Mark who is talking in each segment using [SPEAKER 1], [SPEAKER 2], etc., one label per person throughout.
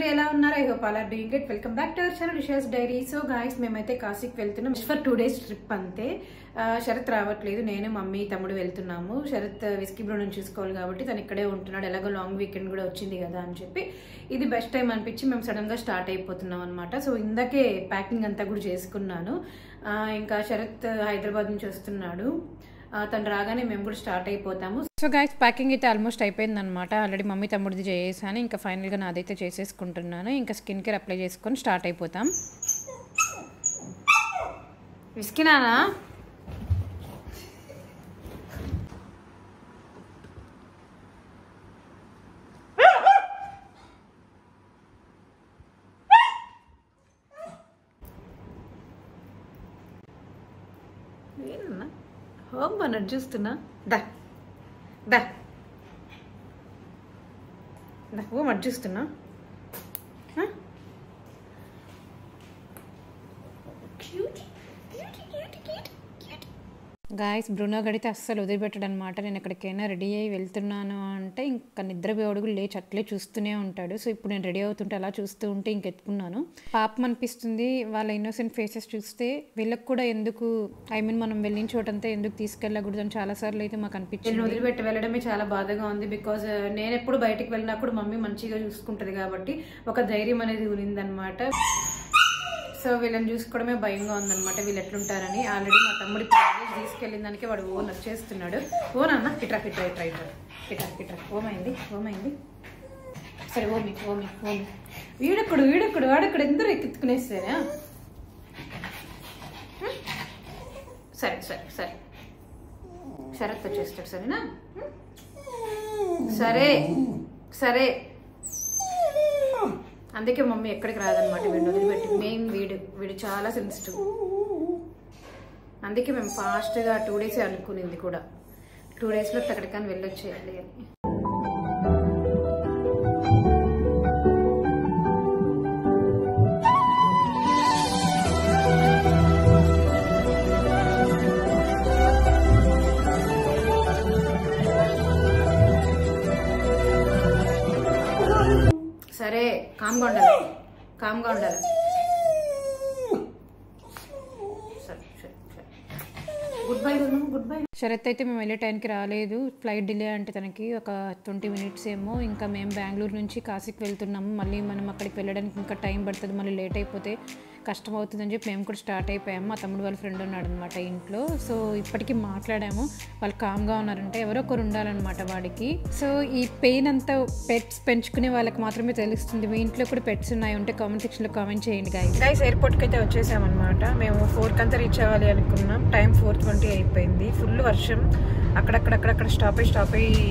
[SPEAKER 1] అందరూ ఎలా ఉన్నారు? I hope all are doing it. Welcome back to our channel Risha's diary. So guys, మేమైతే కాశీకి వెళ్తున్నాం ఫర్ 2 days ట్రిప్ అంతే. శరత్ రావట్లేదు, నేను మమ్మీ తమ్ముడు వెళ్తున్నాము. శరత్ విస్కీ బ్రూను చూసుకోవాలి కాబట్టి తను ఇక్కడే ఉంటున్నాడు. ఎలాగో లాంగ్ వీకెండ్ కూడా వచ్చింది కదా అని చెప్పి ఇది బెస్ట్ టైం అనిపించి మేము సడన్ గా స్టార్ట్ అయిపోతున్నాం అనమాట. సో ఇందాకే ప్యాకింగ్ అంతా కూడా చేసుకున్నాను. ఇంకా శరత్ హైదరాబాద్ నుంచి వస్తున్నాడు, తను రాగానే మేము కూడా స్టార్ట్ అయిపోతాము. సో గైస్, ప్యాకింగ్ అయితే ఆల్మోస్ట్ అయిపోయింది అనమాట. ఆల్రెడీ మమ్మీ తమ్ముడిది చేసేసాను, ఇంకా ఫైనల్గా నాదైతే చేసేసుకుంటున్నాను. ఇంకా స్కిన్ కేర్ అప్లై చేసుకొని స్టార్ట్ అయిపోతాం. విస్కినానా ఏనా హోమ్ అన్నట్టు చూస్తున్నా. దా దా దా హోమ్ అటు చూస్తున్నా. గాయస్, బ్రూనో గడితే అస్సలు వదిలిపెట్టడు అనమాట. నేను ఎక్కడికైనా రెడీ అయ్యి వెళ్తున్నాను అంటే ఇంకా నిద్రపోయే అడుగులు లేచి అట్లే చూస్తూనే ఉంటాడు. సో ఇప్పుడు నేను రెడీ అవుతుంటే అలా చూస్తూ ఉంటే ఇంకెత్తుకున్నాను. పాపం అనిపిస్తుంది వాళ్ళ ఇన్నోసెంట్ ఫేసెస్ చూస్తే. వీళ్ళకి కూడా ఎందుకు మనం వెళ్ళిన చోటంతా ఎందుకు తీసుకెళ్ళకూడదు అని చాలా సార్లు అయితే మాకు అనిపించింది. వదిలిపెట్టి వెళ్ళడమే చాలా బాధగా ఉంది. బికాజ్ నేను ఎప్పుడు బయటకు వెళ్ళినప్పుడు మమ్మీ మంచిగా చూసుకుంటది కాబట్టి ఒక ధైర్యం అనేది ఉన్నిందనమాట. సో వీళ్ళని చూసుకోవడమే భయంగా ఉందన్నమాట, వీళ్ళు ఎట్లుంటారని. ఆల్రెడీ మా తమ్ముడి కాలేజ్ తీసుకెళ్ళిన దానికి వాడు ఓన్ వచ్చేస్తున్నాడు. ఓన్ అన్న ఇట్రా ఇట్రా ఇట్రా ఇట్రా ఇట్రా ఇట్రా ఓమైంది. సరే ఓమి వీడెక్కడు వాడెక్కడ ఎందరూ ఎక్కించుకునేస్తారా. సరే సరే సరే శరత్ వచ్చేస్తాడు. సరేనా? సరే సరే. అందుకే మమ్మీ ఎక్కడికి రాదనమాట, వీడిని వదిలిపెట్టి. మెయిన్ వీడు చాలా సెన్సిటివ్. అందుకే మేము ఫాస్ట్గా 2 days అనుకునింది కూడా, 2 daysలో ఎక్కడికైనా వెళ్ళొచ్చేయాలి అని. సరే కామ్గా ఉండాలి. Good bye. శరత్ అయితే మేము వెళ్ళే టైంకి రాలేదు. ఫ్లైట్ డిలే అంటే తనకి ఒక 20 minutes ఏమో. ఇంకా మేము బెంగళూరు నుంచి కాశీకి వెళ్తున్నాము. మళ్ళీ మనం అక్కడికి వెళ్ళడానికి ఇంకా టైం పడుతుంది, మళ్ళీ లేట్ అయిపోతే కష్టం అవుతుందని చెప్పి మేము కూడా స్టార్ట్ అయిపోయాము. మా తమ్ముడు వాళ్ళ ఫ్రెండ్ ఉన్నాడు అనమాట ఇంట్లో. సో ఇప్పటికీ మాట్లాడాము, వాళ్ళు కామ్గా ఉన్నారంటే ఎవరో ఒకరు ఉండాలన్నమాట వాడికి. సో ఈ పెయిన్ అంతా పెట్స్ పెంచుకునే వాళ్ళకి మాత్రమే తెలుస్తుంది. మీ ఇంట్లో కూడా పెట్స్ ఉన్నాయి ఉంటే కామెంట్ సెక్షన్లో కామెంట్ చేయండి గైస్. ఎయిర్పోర్ట్కి అయితే వచ్చేసామన్నమాట. మేము 4 అంతా రీచ్ అవ్వాలి అనుకున్నాం. టైం 4:20 అయిపోయింది. ఫుల్ వర్షం, అక్కడక్కడ స్టాప్ అయ్యి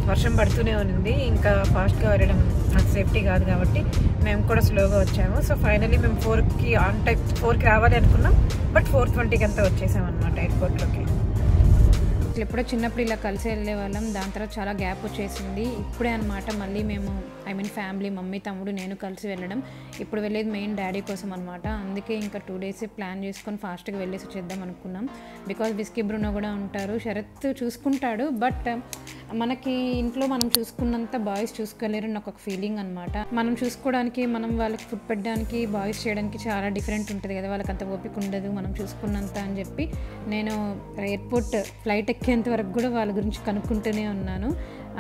[SPEAKER 1] వర్షం పడుతూనే ఉంది. ఇంకా ఫాస్ట్గా వెళ్ళడం నాకు సేఫ్టీ కాదు కాబట్టి మేము కూడా స్లోగా వచ్చాము. సో ఫైనల్లీ మేము 4కి రావాలి అనుకున్నాం, బట్ 4:20కి అంతా వచ్చేసాం అనమాట ఎయిర్పోర్ట్లోకి. ఎప్పుడో చిన్నప్పుడు ఇలా కలిసి వెళ్ళే వాళ్ళం, దాని తర్వాత చాలా గ్యాప్ వచ్చేసింది. ఇప్పుడే అనమాట మళ్ళీ మేము ఫ్యామిలీ, మమ్మీ తమ్ముడు నేను కలిసి వెళ్ళడం. ఇప్పుడు వెళ్ళేది మెయిన్ డాడీ కోసం అనమాట. అందుకే ఇంకా 2 days ప్లాన్ చేసుకొని ఫాస్ట్గా వెళ్ళేసి వచ్చేద్దాం అనుకున్నాం. బికాజ్ విస్కీ బ్రూనో కూడా ఉంటారు. శరత్ చూసుకుంటాడు, బట్ మనకి ఇంట్లో మనం చూసుకున్నంత బాయ్స్ చూసుకోలేరు నాకు ఒక ఫీలింగ్ అనమాట. మనం చూసుకోవడానికి, మనం వాళ్ళకి ఫుడ్ పెట్టడానికి, బాయ్స్ చేయడానికి చాలా డిఫరెంట్ ఉంటుంది కదా. వాళ్ళకి అంత ఓపిక ఉండదు మనం చూసుకున్నంత అని చెప్పి నేను ఎయిర్పోర్ట్ ఫ్లైట్ ఎక్కేంత వరకు కూడా వాళ్ళ గురించి కనుక్కుంటూనే ఉన్నాను.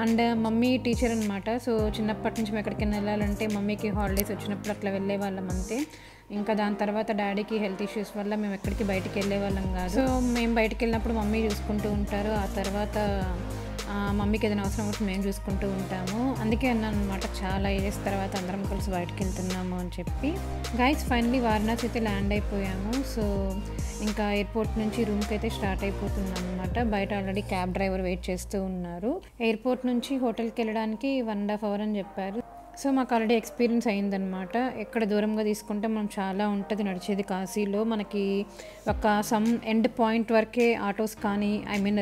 [SPEAKER 1] అండ్ మమ్మీ టీచర్ అనమాట. సో చిన్నప్పటి నుంచి మేము ఎక్కడికైనా వెళ్ళాలంటే మమ్మీకి హాలిడేస్ వచ్చినప్పుడు అట్లా వెళ్ళే వాళ్ళం అంతే. ఇంకా దాని తర్వాత డాడీకి హెల్త్ ఇష్యూస్ వల్ల మేము ఎక్కడికి బయటికి వెళ్ళే వాళ్ళం కాదు. సో మేము బయటికి వెళ్ళినప్పుడు మమ్మీ చూసుకుంటూ ఉంటారు. ఆ తర్వాత మమ్మీకి ఏదైనా అవసరం అవుతుంది మేము చూసుకుంటూ ఉంటాము. అందుకే అన్నాను అనమాట, చాలా ఏజ్ తర్వాత అందరం కలిసి బయటకు వెళ్తున్నాము అని చెప్పి. గైస్, ఫైనలీ వారణాసి అయితే ల్యాండ్ అయిపోయాము. సో ఇంకా ఎయిర్పోర్ట్ నుంచి రూమ్కి అయితే స్టార్ట్ అయిపోతున్నాం అనమాట. బయట ఆల్రెడీ క్యాబ్ డ్రైవర్ వెయిట్ చేస్తూ ఉన్నారు. ఎయిర్పోర్ట్ నుంచి హోటల్కి వెళ్ళడానికి 1.5 hours అని చెప్పారు. సో మాకు ఆల్రెడీ ఎక్స్పీరియన్స్ అయిందనమాట. ఎక్కడ దూరంగా తీసుకుంటే మనం చాలా ఉంటుంది నడిచేది కాశీలో. మనకి ఒక సమ్ ఎండ్ పాయింట్ వరకే ఆటోస్ కానీ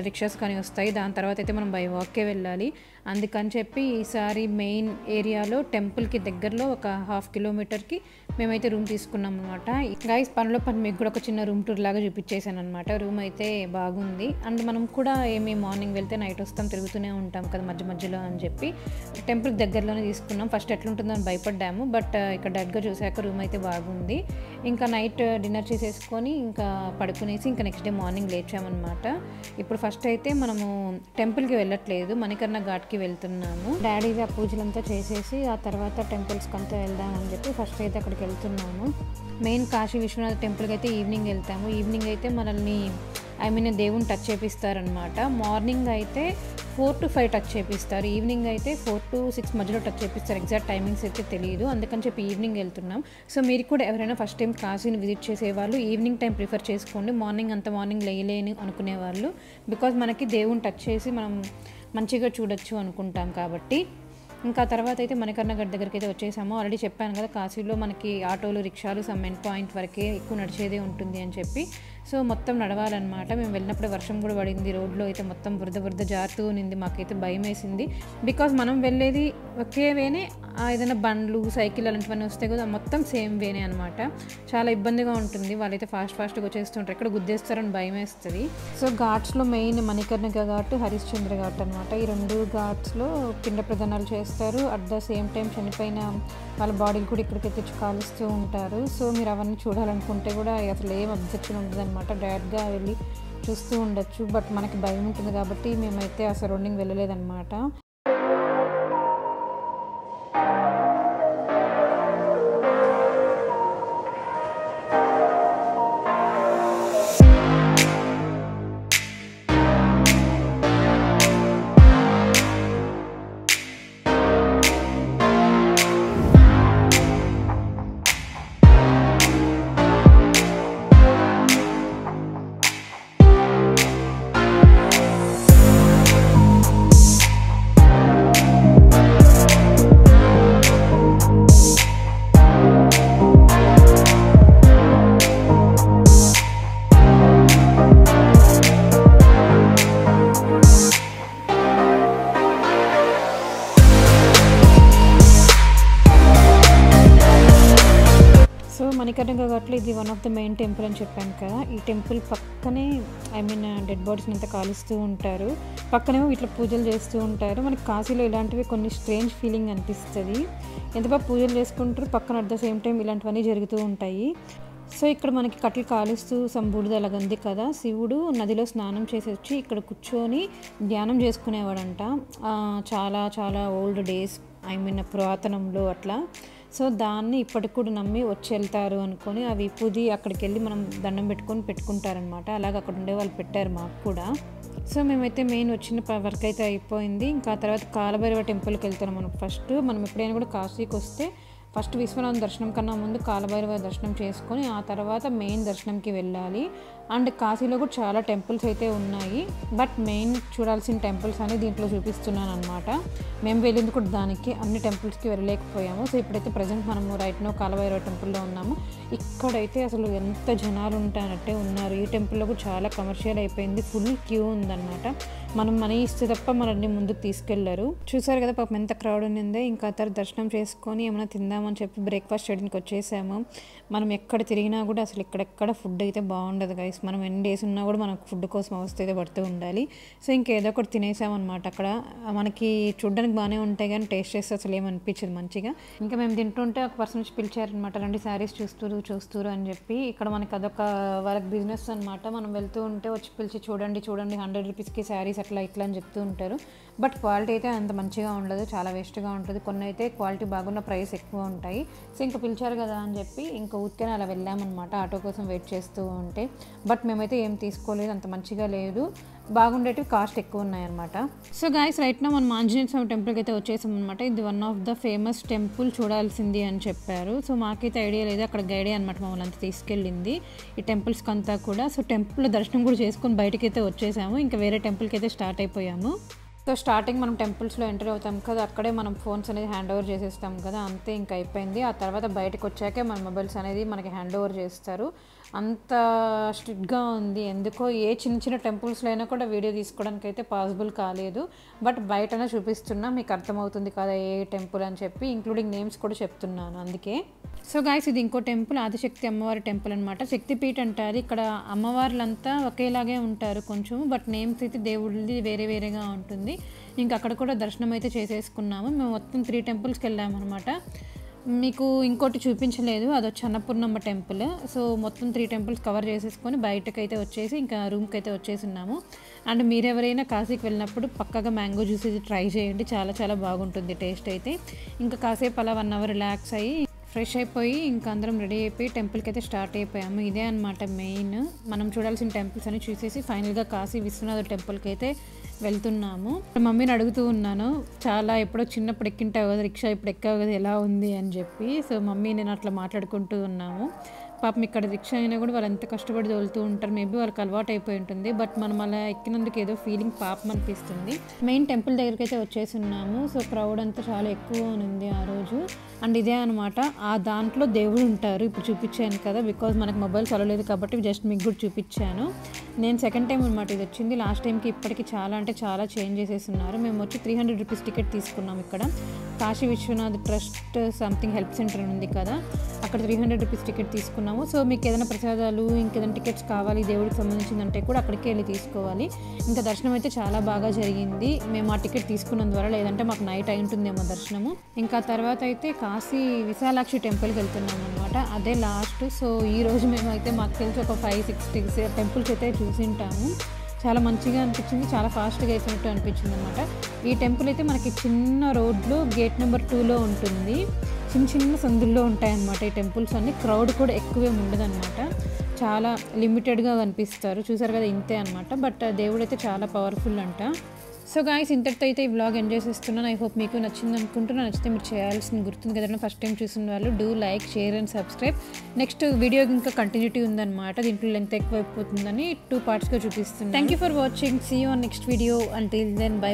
[SPEAKER 1] రిక్షాస్ కానీ వస్తాయి. దాని తర్వాత అయితే మనం బై వాకే వెళ్ళాలి. అందుకని చెప్పి ఈసారి మెయిన్ ఏరియాలో టెంపుల్కి దగ్గరలో ఒక 1/2 kilometerకి మేమైతే రూమ్ తీసుకున్నాం అనమాట. గైస్, పనిలో పని మీకు కూడా ఒక చిన్న రూమ్ టూర్ లాగా చూపించేసాను అనమాట. రూమ్ అయితే బాగుంది. అండ్ మనం కూడా మార్నింగ్ వెళ్తే నైట్ వస్తాం, తిరుగుతూనే ఉంటాం కదా మధ్య మధ్యలో అని చెప్పి టెంపుల్కి దగ్గరలోనే తీసుకున్నాం. ఫస్ట్ ఎట్లుంటుందో అని భయపడ్డాము. బట్ ఇక్కడ డైరెక్ట్గా చూసాక రూమ్ అయితే బాగుంది. ఇంకా నైట్ డిన్నర్ చేసేసుకొని ఇంకా పడుకునేసి ఇంకా నెక్స్ట్ డే మార్నింగ్ లేచామన్నమాట. ఇప్పుడు ఫస్ట్ అయితే మనము టెంపుల్కి వెళ్ళట్లేదు, మణికర్ణ ఘాట్కి వెళ్తున్నాము. డాడీగా పూజలంతా చేసేసి ఆ తర్వాత టెంపుల్స్కి అంతా వెళ్దామని చెప్పి ఫస్ట్ అయితే అక్కడికి వెళ్తున్నాము. మెయిన్ కాశీ విశ్వనాథ్ టెంపుల్కి అయితే ఈవినింగ్ వెళ్తాము. ఈవినింగ్ అయితే మనల్ని దేవుని టచ్ చేపిస్తారనమాట. మార్నింగ్ అయితే 4 to 5 టచ్ చేపిస్తారు, ఈవినింగ్ అయితే 4 to 6 మధ్యలో టచ్ చేపిస్తారు. ఎగ్జాక్ట్ టైమింగ్స్ అయితే తెలియదు, అందుకని చెప్పి ఈవినింగ్ వెళ్తున్నాం. సో మీరు కూడా ఎవరైనా ఫస్ట్ టైం కాశీని విజిట్ చేసేవాళ్ళు ఈవినింగ్ టైం ప్రిఫర్ చేసుకోండి. మార్నింగ్ లేయలేని అనుకునేవాళ్ళు, బికాజ్ మనకి దేవుని టచ్ చేసి మనం మంచిగా చూడొచ్చు అనుకుంటాం కాబట్టి. ఇంకా తర్వాత అయితే మణికర్ణ ఘాట్ దగ్గరికి అయితే వచ్చేసాము. ఆల్రెడీ చెప్పాను కదా, కాశీలో మనకి ఆటోలు, రిక్షాలు సమ్ ఎండ్ పాయింట్ వరకే ఎక్కువ నడిచేదే ఉంటుంది అని చెప్పి. సో మొత్తం నడవాలన్నమాట. మేము వెళ్ళినప్పుడే వర్షం కూడా పడింది, రోడ్లో అయితే మొత్తం బురద జారుతూ ఉన్నింది. మాకైతే భయం వేసింది, బికాజ్ మనం వెళ్ళేది ఒకే వేనే, ఏదైనా బండ్లు, సైకిల్ అలాంటివన్నీ వస్తాయి కదా, మొత్తం సేమ్ వేనే అనమాట. చాలా ఇబ్బందిగా ఉంటుంది. వాళ్ళైతే ఫాస్ట్గా వచ్చేస్తుంటారు, ఎక్కడ గుద్దేస్తారని భయం వేస్తుంది. సో ఘాట్స్లో మెయిన్ మణికర్ణ ఘాట్, హరిశ్చంద్ర ఘాట్ అనమాట. ఈ 2 ఘాట్స్లో పిండ ప్రదానాలు చేస్తారు. అట్ ద సేమ్ టైం చనిపోయిన వాళ్ళ బాడీలు కూడా ఇక్కడికి తెచ్చి కాలుస్తూ ఉంటారు. సో మీరు అవన్నీ చూడాలనుకుంటే కూడా అసలు ఏం అబ్జెక్షన్ ఉండదు అనమాట, డైరెక్ట్గా వెళ్ళి చూస్తూ ఉండొచ్చు. బట్ మనకి భయం ఉంటుంది కాబట్టి మేమైతే ఆ సరౌండింగ్ వెళ్ళలేదన్నమాట. మణికర్ణ ఘాట్లో ఇది one of the main temple అని చెప్పాను కదా. ఈ టెంపుల్ పక్కనే డెడ్ బాడీస్ని అంతా కాలుస్తూ ఉంటారు, పక్కనేమో ఇట్లా పూజలు చేస్తూ ఉంటారు. మనకి కాశీలో ఇలాంటివి కొన్ని స్ట్రేంజ్ ఫీలింగ్ అనిపిస్తుంది. ఎంత బాగా పూజలు చేసుకుంటారు, పక్కన అట్ ద సేమ్ టైం ఇలాంటివన్నీ జరుగుతూ ఉంటాయి. సో ఇక్కడ మనకి కట్టెలు కాలుస్తూ సంబూడిద అలాగంది కదా, శివుడు నదిలో స్నానం చేసి వచ్చి ఇక్కడ కూర్చొని ధ్యానం చేసుకునేవాడంట. చాలా చాలా ఓల్డ్ డేస్, పురాతనంలో అట్లా. సో దాన్ని ఇప్పటికి కూడా నమ్మి వచ్చి వెళ్తారు అనుకొని ఆ విభూది అక్కడికి వెళ్ళి మనం దండం పెట్టుకుంటారనమాట. అలాగే అక్కడ ఉండే వాళ్ళు పెట్టారు మాకు కూడా. సో మేమైతే మెయిన్ వచ్చిన వర్క్ అయితే అయిపోయింది. ఇంకా తర్వాత కాలభైరవ టెంపుల్కి వెళ్తున్నాం. మనం ఎప్పుడైనా కూడా కాశీకి వస్తే ఫస్ట్ విశ్వనాథ దర్శనం కన్నా ముందు కాలభైరవ దర్శనం చేసుకొని ఆ తర్వాత మెయిన్ దర్శనంకి వెళ్ళాలి. అండ్ కాశీలో కూడా చాలా టెంపుల్స్ అయితే ఉన్నాయి, బట్ మెయిన్ చూడాల్సిన టెంపుల్స్ అనేది దీంట్లో చూపిస్తున్నాను అనమాట. మేము వెళ్ళింది కూడా దానికి, అన్ని టెంపుల్స్కి వెళ్ళలేకపోయాము. సో ఇప్పుడైతే ప్రజెంట్ మనము రైట్ నో కాలభైరవ టెంపుల్లో ఉన్నాము. ఇక్కడైతే అసలు ఎంత జనాలు ఉంటాయన్నట్టే ఉన్నారు. ఈ టెంపుల్లో కూడా చాలా కమర్షియల్ అయిపోయింది, ఫుల్ క్యూ ఉందన్నమాట. మనం మనీ ఇస్తే తప్ప మనల్ని ముందుకు తీసుకెళ్లరు. చూసారు కదా పాపం ఎంత క్రౌడ్ ఉన్నిందే. ఇంకా తర్వాత దర్శనం చేసుకొని ఏమైనా తిందామని చెప్పి బ్రేక్ఫాస్ట్ చేయడానికి వచ్చేసాము. మనం ఎక్కడ తిరిగినా కూడా అసలు ఇక్కడెక్కడ ఫుడ్ అయితే బాగుండదు గైస్. మనం ఎన్ని డేస్ ఉన్నా కూడా మనకు ఫుడ్ కోసం అవస్థ అయితే పడుతూ ఉండాలి. సో ఇంకేదో ఒకటి తినేసామన్నమాట. అక్కడ మనకి చూడడానికి బాగానే ఉంటాయి కానీ టేస్ట్ చేస్తే అసలు ఏమనిపించదు మంచిగా. ఇంకా మేము తింటుంటే ఒక పర్సన్ వచ్చి పిలిచారనమాట, రండి శారీస్ చూస్తూరు అని చెప్పి. ఇక్కడ మనకి అదొక వాళ్ళకి బిజినెస్ అనమాట. మనం వెళ్తూ ఉంటే వచ్చి పిలిచి చూడండి 100 రూపీస్కి శారీస్ అట్లా ఇట్లా అని చెప్తూ ఉంటారు. బట్ క్వాలిటీ అయితే అంత మంచిగా ఉండదు, చాలా వేస్ట్గా ఉంటుంది. కొన్ని అయితే క్వాలిటీ బాగున్న ప్రైస్ ఎక్కువ ఉంటాయి. సో ఇంకా పిలిచారు కదా అని చెప్పి ఇంకా ఊరికేనే అలా వెళ్ళామన్నమాట ఆటో కోసం వెయిట్ చేస్తూ ఉంటే. బట్ మేమైతే ఏం తీసుకోలేదు, అంత మంచిగా లేదు, బాగుండేటివి కాస్ట్ ఎక్కువ ఉన్నాయన్నమాట. సో గైస్ రైట్ నా మనం ఆంజనేయ స్వామి టెంపుల్కి అయితే వచ్చేసాం అనమాట. ఇది one of the famous temple, చూడాల్సింది అని చెప్పారు. సో మాకైతే ఐడియా లేదు, అక్కడ గైడే అనమాట మమ్మల్ని అంతా తీసుకెళ్ళింది ఈ టెంపుల్స్కి అంతా కూడా. సో టెంపుల్ దర్శనం కూడా చేసుకొని బయటకి అయితే వచ్చేసాము. ఇంకా వేరే టెంపుల్కి అయితే స్టార్ట్ అయిపోయాము. సో స్టార్టింగ్ మనం టెంపుల్స్లో ఎంటర్ అవుతాం కదా, అక్కడే మనం ఫోన్స్ అనేది హ్యాండ్ ఓవర్ చేసేస్తాం కదా, అంతే ఇంకా అయిపోయింది. ఆ తర్వాత బయటకు వచ్చాకే మన మొబైల్స్ అనేది మనకి హ్యాండ్ ఓవర్ చేస్తారు. అంత స్ట్రిక్ట్గా ఉంది. ఎందుకో ఏ చిన్న టెంపుల్స్లో అయినా కూడా వీడియో తీసుకోవడానికి అయితే పాసిబుల్ కాలేదు. బట్ బయటనే చూపిస్తున్నా, మీకు అర్థమవుతుంది కదా ఏ టెంపుల్ అని చెప్పి, ఇంక్లూడింగ్ నేమ్స్ కూడా చెప్తున్నాను అందుకే. సో గాయస్ ఇది ఇంకో టెంపుల్, ఆదిశక్తి అమ్మవారి టెంపుల్ అనమాట. శక్తిపీఠ అంటారు. ఇక్కడ అమ్మవార్లంతా ఒకేలాగే ఉంటారు కొంచెం, బట్ నేమ్స్ అయితే దేవుడిది వేరేగా ఉంటుంది. ఇంకా అక్కడ కూడా దర్శనం అయితే చేసేసుకున్నాము. మేము మొత్తం 3 టెంపుల్స్కి వెళ్ళాము అనమాట. మీకు ఇంకోటి చూపించలేదు, అది వచ్చి అన్నపూర్ణమ్మ టెంపుల్. సో మొత్తం 3 టెంపుల్స్ కవర్ చేసేసుకొని బయటకైతే వచ్చేసి ఇంకా రూమ్కి అయితే వచ్చేసి ఉన్నాము. అండ్ మీరు ఎవరైనా కాశీకి వెళ్ళినప్పుడు పక్కగా మ్యాంగో జ్యూస్ ఇది ట్రై చేయండి, చాలా చాలా బాగుంటుంది టేస్ట్ అయితే. ఇంకా కాసేపు అలా 1 అవర్ రిలాక్స్ అయ్యి ఫ్రెష్ అయిపోయి ఇంకా అందరం రెడీ అయిపోయి టెంపుల్కి అయితే స్టార్ట్ అయిపోయాము. ఇదే అనమాట మెయిన్, మనం చూడాల్సిన టెంపుల్స్ అని చూసేసి ఫైనల్గా కాశీ విశ్వనాథ టెంపుల్కి అయితే వెళ్తున్నాము. మమ్మీని అడుగుతూ ఉన్నాను, చాలా ఎప్పుడో చిన్నప్పుడు ఎక్కింటావు కదా రిక్షా, ఇప్పుడు ఎక్కావు కదా ఎలా ఉంది అని చెప్పి. సో మమ్మీ నేను అట్లా మాట్లాడుకుంటూ ఉన్నాము. పాపం ఇక్కడ రిక్షా అయినా కూడా వాళ్ళు ఎంత కష్టపడి తోలుతూ ఉంటారు, మేబీ వాళ్ళకి అలవాటు అయిపోయి ఉంటుంది. బట్ మనం అలా ఎక్కినందుకు ఏదో ఫీలింగ్ పాపం అనిపిస్తుంది. మెయిన్ టెంపుల్ దగ్గరికి అయితే వచ్చేసి ఉన్నాము. సో క్రౌడ్ అంతా చాలా ఎక్కువ ఉంది ఆ రోజు. అండ్ ఇదే అనమాట, ఆ దాంట్లో దేవుడు ఉంటారు. ఇప్పుడు చూపించాను కదా, బికాజ్ మనకు మొబైల్ చదవలేదు కాబట్టి జస్ట్ మీకు కూడా చూపించాను. నేను సెకండ్ టైం అనమాట ఇది వచ్చింది. లాస్ట్ టైంకి ఇప్పటికి చాలా అంటే చాలా చేంజ్ చేసేస్తున్నారు. మేము వచ్చి 300 రూపీస్ టికెట్ తీసుకున్నాం. ఇక్కడ Kashi Vishwanath trust something help centre ఉంది కదా, అక్కడ 300 రూపీస్ టికెట్ తీసుకున్నాము. సో మీకు ఏదైనా ప్రసాదాలు ఇంకేదైనా టికెట్స్ కావాలి దేవుడికి సంబంధించిందంటే కూడా అక్కడికి వెళ్ళి తీసుకోవాలి. ఇంకా దర్శనం అయితే చాలా బాగా జరిగింది మేము ఆ టికెట్ తీసుకున్నందు ద్వారా, లేదంటే మాకు నైట్ అయి ఉంటుందేమో దర్శనము. ఇంకా తర్వాత అయితే కాశీ విశాలాక్షి టెంపుల్కి వెళ్తున్నాం అనమాట, అదే లాస్ట్. సో ఈరోజు మేమైతే మాకు తెలిసి ఒక 5-6 టెంపుల్స్ అయితే చూసింటాము. చాలా మంచిగా అనిపించింది, చాలా ఫాస్ట్గా అయిపోయినట్టు అనిపించింది అనమాట. ఈ టెంపుల్ అయితే మనకి చిన్న రోడ్లో గేట్ నెంబర్ 2లో ఉంటుంది. చిన్న చిన్న సందుల్లో ఉంటాయన్నమాట ఈ టెంపుల్స్ అన్ని. క్రౌడ్ కూడా ఎక్కువేం ఉండదన్నమాట, చాలా లిమిటెడ్గా కనిపిస్తారు. చూసారు కదా, ఇంతే అనమాట. బట్ దేవుడు అయితే చాలా పవర్ఫుల్ అంట. సో గాయ్స్, ఇంతటితో అయితే ఈ వ్లాగ్ ఎంజాయ్ చేస్తున్నాను. ఐ హోప్ మీకు నచ్చింది అనుకుంటున్నాను. నచ్చితే మీరు చేయాల్సిన గుర్తుంది కదండి, ఫస్ట్ టైం చూసిన వాళ్ళు do like, share and subscribe. Next video ఇంకా కంటిన్యూటీ ఉందన్నమాట, దీంట్లో లెంత్ ఎక్కువ అయిపోతుందని 2 పార్ట్స్గా చూపిస్తున్నాను. Thank you for watching, see you on next video. Until then by.